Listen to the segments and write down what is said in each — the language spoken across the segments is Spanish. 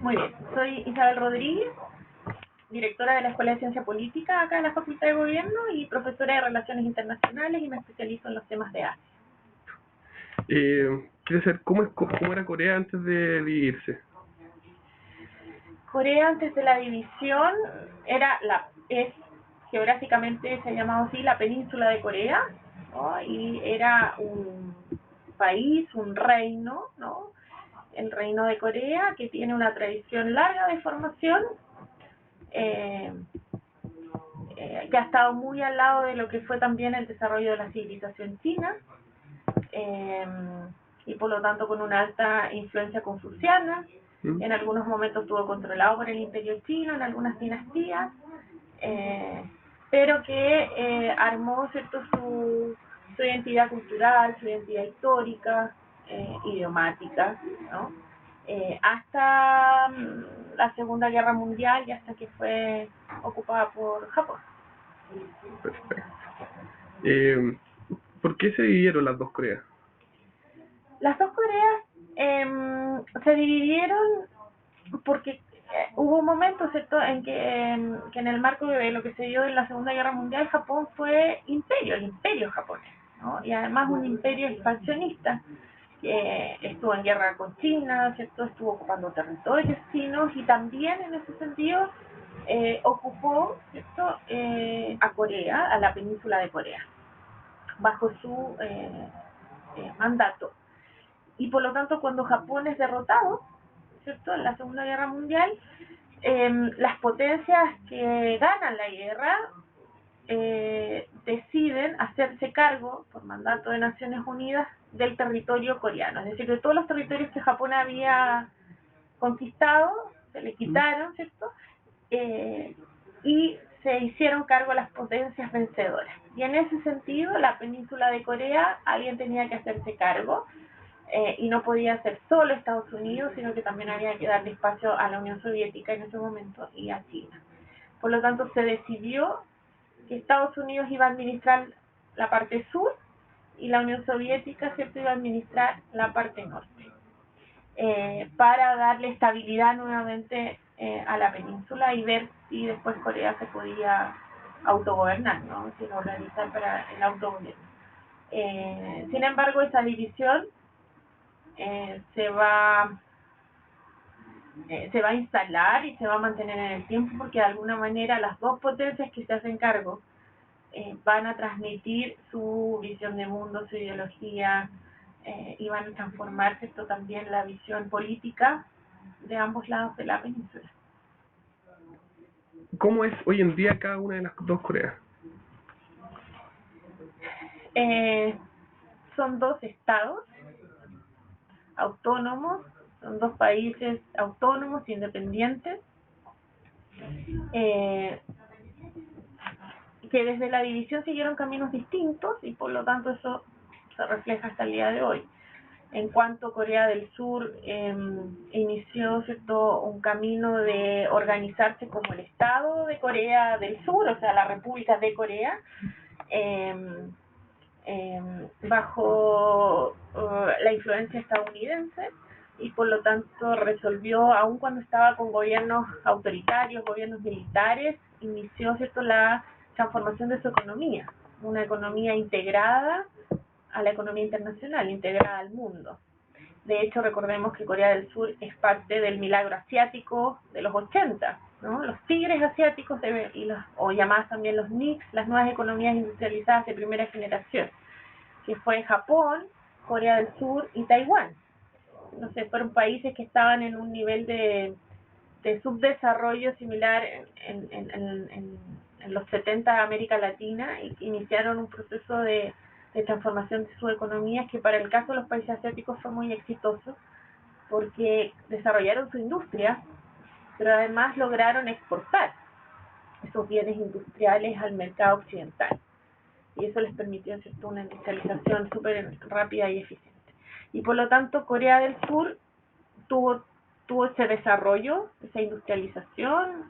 Muy bien, soy Isabel Rodríguez, directora de la Escuela de Ciencia Política acá en la Facultad de Gobierno y profesora de Relaciones Internacionales, y me especializo en los temas de Asia. Quiero saber cómo era Corea antes de dividirse. Corea, antes de la división, es geográficamente, se ha llamado así, la península de Corea, ¿no? Y era un país, un reino, ¿no? El reino de Corea, que tiene una tradición larga de formación, eh, que ha estado muy al lado de lo que fue también el desarrollo de la civilización china, eh, y por lo tanto con una alta influencia confuciana. En algunos momentos estuvo controlado por el imperio chino, en algunas dinastías, eh, pero que armó, ¿cierto?, su identidad cultural, su identidad histórica, idiomática, ¿no? Hasta la Segunda Guerra Mundial y hasta que fue ocupada por Japón. Perfecto. ¿Por qué se dividieron las dos Coreas? Las dos Coreas se dividieron porque hubo un momento, ¿cierto?, en que en el marco de lo que se dio en la Segunda Guerra Mundial, Japón fue imperio, el imperio japonés, ¿no? Y además un imperio expansionista, que estuvo en guerra con China, ¿cierto?, estuvo ocupando territorios chinos, y también en ese sentido ocupó, ¿cierto?, a Corea, a la península de Corea, bajo su mandato. Y por lo tanto, cuando Japón es derrotado, ¿cierto?, en la Segunda Guerra Mundial, las potencias que ganan la guerra deciden hacerse cargo, por mandato de Naciones Unidas, del territorio coreano. Es decir, de todos los territorios que Japón había conquistado, se le quitaron, ¿cierto? Y se hicieron cargo las potencias vencedoras. Y en ese sentido, la península de Corea, alguien tenía que hacerse cargo. Y no podía ser solo Estados Unidos, sino que también había que darle espacio a la Unión Soviética en ese momento y a China. Por lo tanto, se decidió que Estados Unidos iba a administrar la parte sur y la Unión Soviética, ¿cierto?, iba a administrar la parte norte, para darle estabilidad nuevamente a la península y ver si después Corea se podía autogobernar, ¿no?, sin organizar para el autogobierno. Sin embargo, esa división se va a instalar y se va a mantener en el tiempo, porque de alguna manera las dos potencias que se hacen cargo van a transmitir su visión de mundo, su ideología, y van a transformarse esto también la visión política de ambos lados de la península. ¿Cómo es hoy en día cada una de las dos Coreas? Son dos estados autónomos, son dos países autónomos, independientes, que desde la división siguieron caminos distintos, y por lo tanto eso se refleja hasta el día de hoy. En cuanto Corea del Sur inició, ¿cierto?, un camino de organizarse como el Estado de Corea del Sur, o sea, la República de Corea, bajo la influencia estadounidense, y por lo tanto resolvió, aun cuando estaba con gobiernos autoritarios, gobiernos militares, inició, ¿cierto?, la transformación de su economía, una economía integrada a la economía internacional, integrada al mundo. De hecho, recordemos que Corea del Sur es parte del milagro asiático de los 80, ¿no? Los tigres asiáticos, o llamadas también los NICs, las nuevas economías industrializadas de primera generación, que fue Japón, Corea del Sur y Taiwán. No sé, fueron países que estaban en un nivel de subdesarrollo similar en los 70 de América Latina, y iniciaron un proceso de transformación de sus economías, que para el caso de los países asiáticos fue muy exitoso, porque desarrollaron su industria, pero además lograron exportar esos bienes industriales al mercado occidental, y eso les permitió, ¿cierto?, una industrialización súper rápida y eficiente. Y por lo tanto, Corea del Sur tuvo ese desarrollo, esa industrialización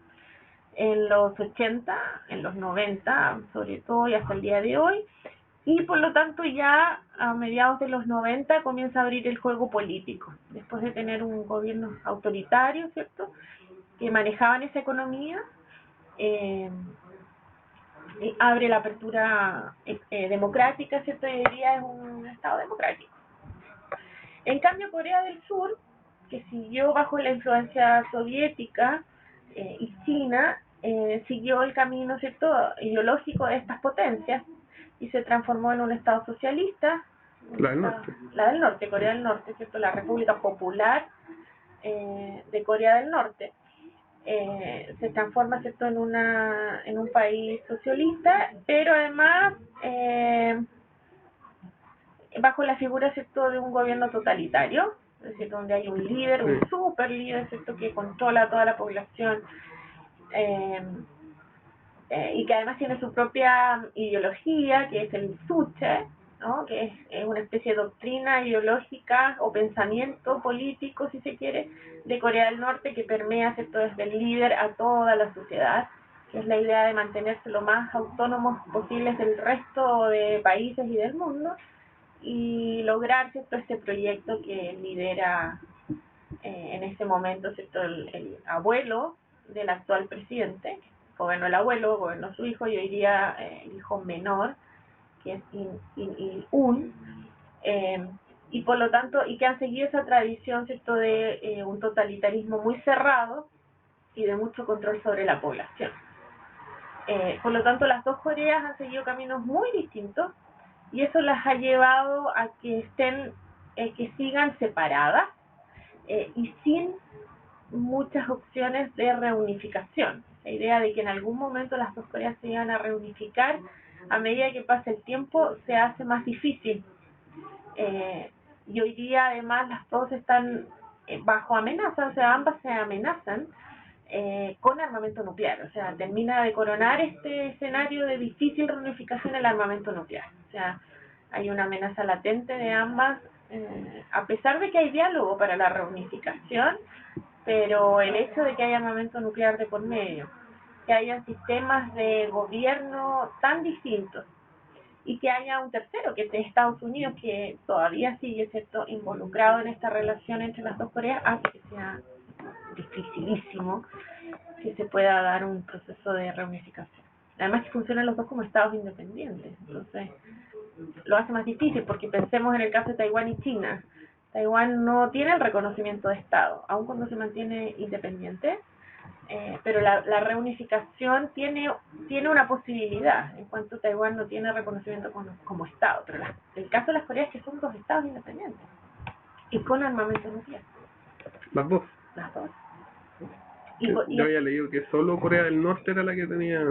en los 80, en los 90 sobre todo, y hasta el día de hoy, y por lo tanto ya a mediados de los 90 comienza a abrir el juego político, después de tener un gobierno autoritario, ¿cierto?, que manejaban esa economía. eh, Abre la apertura democrática, ¿cierto? Y hoy día es un estado democrático. En cambio, Corea del Sur, que siguió bajo la influencia soviética y China, siguió el camino, ¿cierto?, ideológico de estas potencias y se transformó en un estado socialista. La del norte. La del norte, Corea del Norte, ¿cierto?, la República Popular de Corea del Norte. Se transforma, ¿cierto?, en un país socialista, pero además bajo la figura, ¿cierto?, de un gobierno totalitario, es decir, donde hay un líder, un super líder, ¿cierto?, que controla a toda la población eh, y que además tiene su propia ideología, que es el Suche, ¿no?, que es una especie de doctrina ideológica o pensamiento político, si se quiere, de Corea del Norte que permea, ¿cierto?, desde el líder a toda la sociedad, que es la idea de mantenerse lo más autónomos posibles del resto de países y del mundo y lograr, ¿cierto?, este proyecto que lidera en ese momento, ¿cierto?, el abuelo del actual presidente. Gobernó el abuelo, gobernó su hijo y hoy día el hijo menor, que es Il-un, y por lo tanto, y que han seguido esa tradición, ¿cierto?, de un totalitarismo muy cerrado y de mucho control sobre la población. Por lo tanto, las dos Coreas han seguido caminos muy distintos y eso las ha llevado a que estén, que sigan separadas y sin muchas opciones de reunificación. La idea de que en algún momento las dos Coreas se iban a reunificar, a medida que pasa el tiempo, se hace más difícil. Y hoy día, además, las dos están bajo amenaza, o sea, ambas se amenazan con armamento nuclear. O sea, termina de coronar este escenario de difícil reunificación el armamento nuclear. O sea, hay una amenaza latente de ambas, a pesar de que hay diálogo para la reunificación, pero el hecho de que haya armamento nuclear de por medio, que haya sistemas de gobierno tan distintos y que haya un tercero, que es de Estados Unidos, que todavía sigue, ¿cierto?, involucrado en esta relación entre las dos Coreas, hace que sea dificilísimo que se pueda dar un proceso de reunificación. Además que funcionan los dos como estados independientes, entonces lo hace más difícil porque pensemos en el caso de Taiwán y China. Taiwán no tiene el reconocimiento de Estado, aun cuando se mantiene independiente, pero la reunificación tiene una posibilidad, en cuanto Taiwán no tiene reconocimiento como Estado, pero el caso de las Coreas es que son dos estados independientes y con armamento nuclear. Las dos. Las dos. Yo había leído que solo Corea del Norte era la que tenía...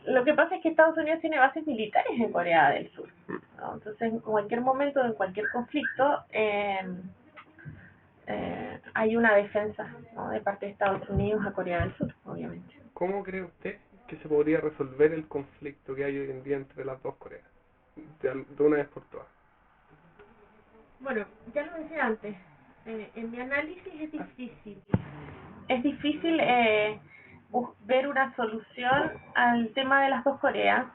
Lo que pasa es que Estados Unidos tiene bases militares en Corea del Sur, ¿no? Entonces, en cualquier momento, en cualquier conflicto, hay una defensa, ¿no?, de parte de Estados Unidos a Corea del Sur, obviamente. ¿Cómo cree usted que se podría resolver el conflicto que hay hoy en día entre las dos Coreas? De una vez por todas. Bueno, ya lo decía antes, en mi análisis es difícil. Es difícil ver una solución al tema de las dos Coreas,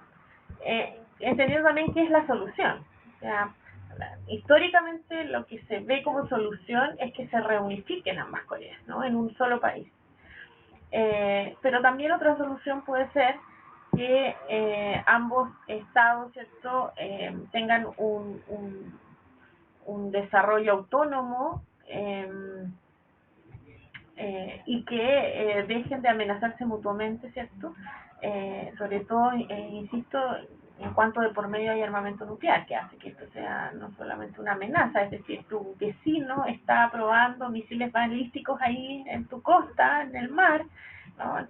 entendiendo también qué es la solución. O sea, históricamente lo que se ve como solución es que se reunifiquen ambas Coreas, ¿no?, en un solo país. Pero también otra solución puede ser que ambos estados, ¿cierto?, tengan un desarrollo autónomo y que dejen de amenazarse mutuamente, ¿cierto? Sobre todo, insisto, en cuanto de por medio hay armamento nuclear, que hace que esto sea no solamente una amenaza, es decir, tu vecino está probando misiles balísticos ahí en tu costa, en el mar, ¿no?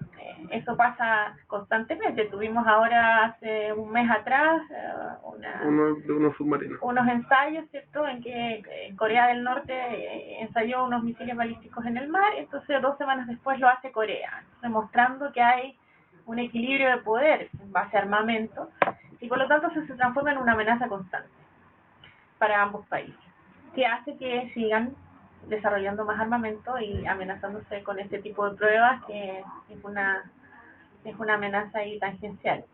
Eso pasa constantemente. Tuvimos ahora, hace un mes atrás, unos submarinos. Unos ensayos, ¿cierto?, en que Corea del Norte ensayó unos misiles balísticos en el mar, entonces 2 semanas después lo hace Corea, demostrando que hay un equilibrio de poder en base a armamento y por lo tanto eso se transforma en una amenaza constante para ambos países, que hace que sigan desarrollando más armamento y amenazándose con este tipo de pruebas, que es una amenaza ahí tangencial.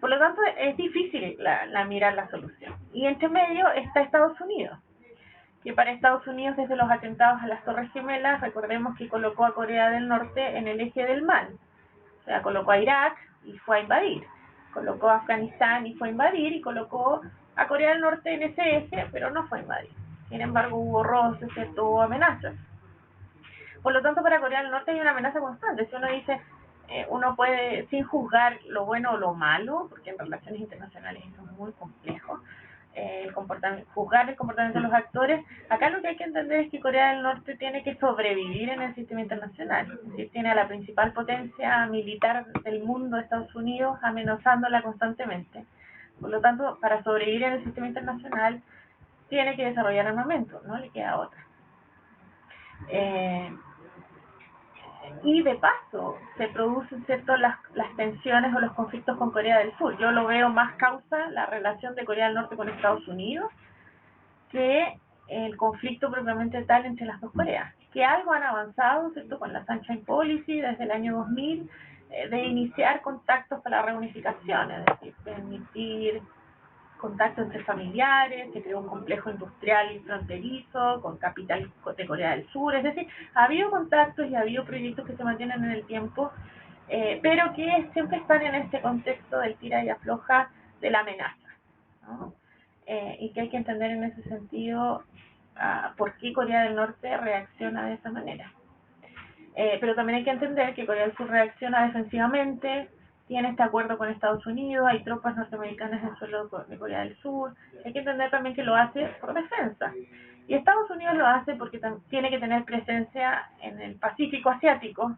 Por lo tanto, es difícil mirar la solución. Y entre medio está Estados Unidos, que para Estados Unidos, desde los atentados a las Torres Gemelas, recordemos que colocó a Corea del Norte en el eje del mal. O sea, colocó a Irak y fue a invadir. Colocó a Afganistán y fue a invadir. Y colocó a Corea del Norte en ese eje, pero no fue a invadir. Sin embargo, hubo roces, hubo amenazas. Por lo tanto, para Corea del Norte hay una amenaza constante. Si uno dice, uno puede, sin juzgar lo bueno o lo malo, porque en relaciones internacionales esto es muy complejo, juzgar el comportamiento de los actores, acá lo que hay que entender es que Corea del Norte tiene que sobrevivir en el sistema internacional. Es decir, tiene a la principal potencia militar del mundo, Estados Unidos, amenazándola constantemente. Por lo tanto, para sobrevivir en el sistema internacional, tiene que desarrollar armamento, no le queda otra. Y de paso se producen las tensiones o los conflictos con Corea del Sur. Yo lo veo más causa la relación de Corea del Norte con Estados Unidos que el conflicto propiamente tal entre las dos Coreas, que algo han avanzado, ¿cierto?, con la Sunshine Policy desde el año 2000, de iniciar contactos para la reunificación, es decir, permitir contacto entre familiares, se creó un complejo industrial y fronterizo con capital de Corea del Sur, es decir, ha habido contactos y ha habido proyectos que se mantienen en el tiempo, pero que siempre están en este contexto del tira y afloja de la amenaza, ¿no? Y que hay que entender en ese sentido por qué Corea del Norte reacciona de esa manera. Pero también hay que entender que Corea del Sur reacciona defensivamente, tiene este acuerdo con Estados Unidos, hay tropas norteamericanas en el suelo de Corea del Sur, hay que entender también que lo hace por defensa. Y Estados Unidos lo hace porque tiene que tener presencia en el Pacífico Asiático,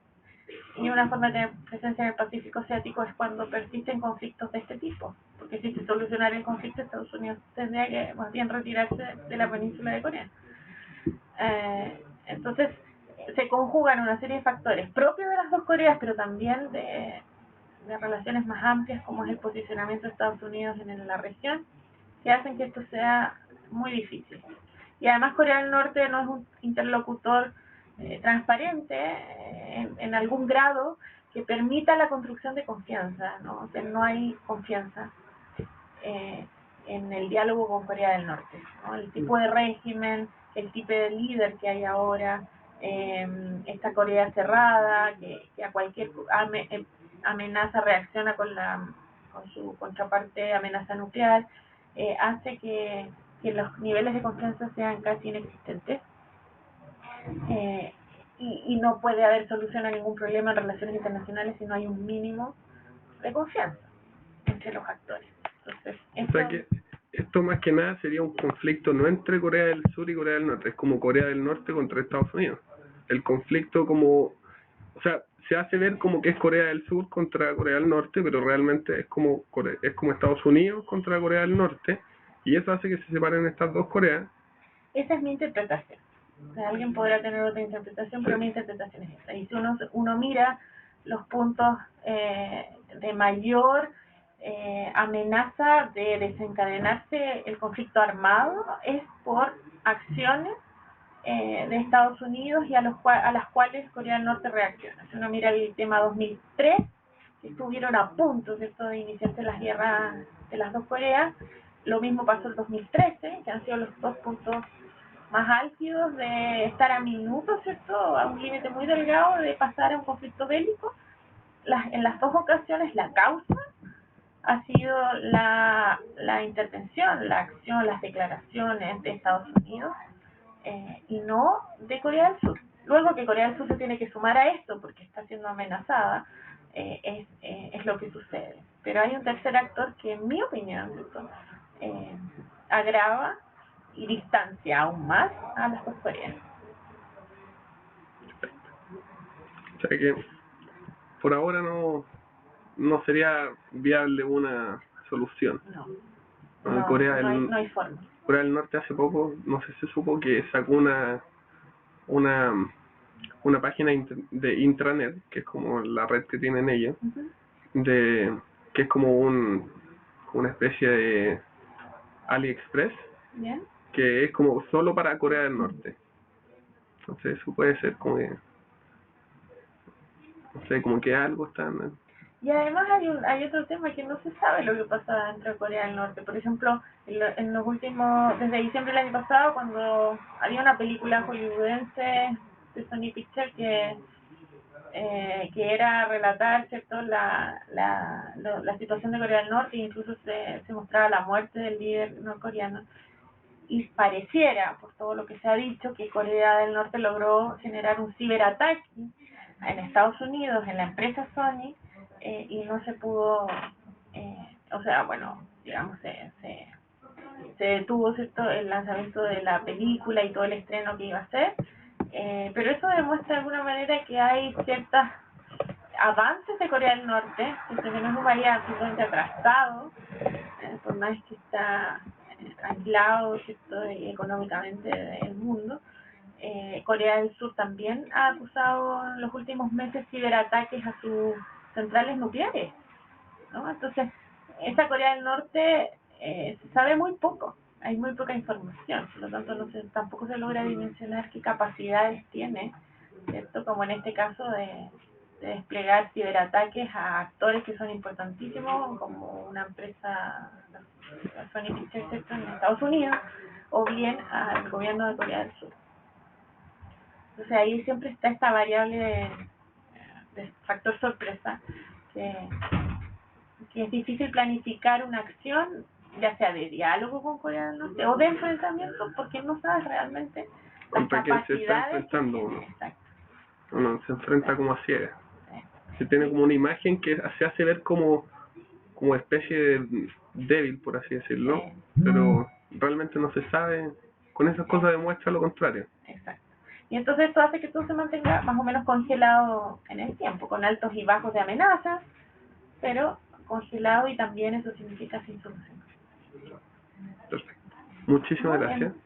y una forma de tener presencia en el Pacífico Asiático es cuando persisten conflictos de este tipo, porque si se solucionara el conflicto, Estados Unidos tendría que más bien retirarse de la península de Corea. Entonces, se conjugan una serie de factores propios de las dos Coreas, pero también de relaciones más amplias, como es el posicionamiento de Estados Unidos en la región, que hacen que esto sea muy difícil. Y además Corea del Norte no es un interlocutor transparente en algún grado que permita la construcción de confianza, ¿no? O sea, no hay confianza en el diálogo con Corea del Norte, ¿no? El tipo de régimen, el tipo de líder que hay ahora, esta Corea cerrada, que a cualquier amenaza reacciona con su contraparte amenaza nuclear, hace que los niveles de confianza sean casi inexistentes, y no puede haber solución a ningún problema en relaciones internacionales si no hay un mínimo de confianza entre los actores. Entonces, o sea que esto más que nada sería un conflicto no entre Corea del Sur y Corea del Norte, es como Corea del Norte contra Estados Unidos. El conflicto o sea, se hace ver como que es Corea del Sur contra Corea del Norte, pero realmente es como Estados Unidos contra Corea del Norte, y eso hace que se separen estas dos Coreas. Esa es mi interpretación. O sea, alguien podrá tener otra interpretación, pero mi interpretación es esa. Y si uno mira los puntos de mayor amenaza de desencadenarse el conflicto armado, es por acciones de Estados Unidos y a las cuales Corea del Norte reacciona. Si uno mira el tema 2003, que estuvieron a punto, ¿cierto?, de iniciarse las guerras de las dos Coreas. Lo mismo pasó el 2013, que han sido los dos puntos más álgidos de estar a minutos, ¿cierto?, a un límite muy delgado de pasar a un conflicto bélico. En las dos ocasiones la causa ha sido la intervención, la acción, las declaraciones de Estados Unidos, y no de Corea del Sur. Luego que Corea del Sur se tiene que sumar a esto porque está siendo amenazada, es lo que sucede. Pero hay un tercer actor que, en mi opinión, ¿cierto?, agrava y distancia aún más a las dos Coreas. O sea que por ahora no sería viable una solución. No hay forma. Corea del Norte hace poco, no sé si se supo, que sacó una página de intranet, que es como la red que tienen ellos, que es como una especie de AliExpress, ¿bien?, que es como solo para Corea del Norte. Entonces eso puede ser como que, no sé, como que algo están Y además hay otro tema que no se sabe lo que pasa dentro de Corea del Norte. Por ejemplo, en los últimos, desde diciembre del año pasado, cuando había una película hollywoodense de Sony Pictures que era relatar, ¿cierto?, la situación de Corea del Norte, e incluso se mostraba la muerte del líder norcoreano. Y pareciera, por todo lo que se ha dicho, que Corea del Norte logró generar un ciberataque en Estados Unidos, en la empresa Sony, y no se pudo, o sea, bueno, digamos, se detuvo, ¿cierto?, el lanzamiento de la película y todo el estreno que iba a ser, pero eso demuestra de alguna manera que hay ciertos avances de Corea del Norte, que se ven un país absolutamente atrasado, por más que está aislado, ¿cierto?, económicamente del mundo. Corea del Sur también ha acusado en los últimos meses ciberataques a sus centrales nucleares, ¿no? Entonces, esa Corea del Norte se sabe muy poco, hay muy poca información, por lo tanto tampoco se logra dimensionar qué capacidades tiene, ¿cierto? Como en este caso de desplegar ciberataques a actores que son importantísimos, como una empresa, la Sony Pictures, ¿cierto?, en Estados Unidos, o bien al gobierno de Corea del Sur. Entonces ahí siempre está esta variable de factor sorpresa, que, que es difícil planificar una acción, ya sea de diálogo con Corea del Norte o de enfrentamiento, porque no sabes realmente las Contra quién se está capacidades que enfrentando tiene. uno. Exacto. Uno se enfrenta como a ciegas. Sí. Se tiene como una imagen que se hace ver como especie de débil, por así decirlo, pero realmente no se sabe. Con esas cosas demuestra lo contrario. Exacto. Y entonces esto hace que todo se mantenga más o menos congelado en el tiempo, con altos y bajos de amenazas, pero congelado, y también eso significa sin solución. Perfecto. Muchísimas Muy bien. gracias.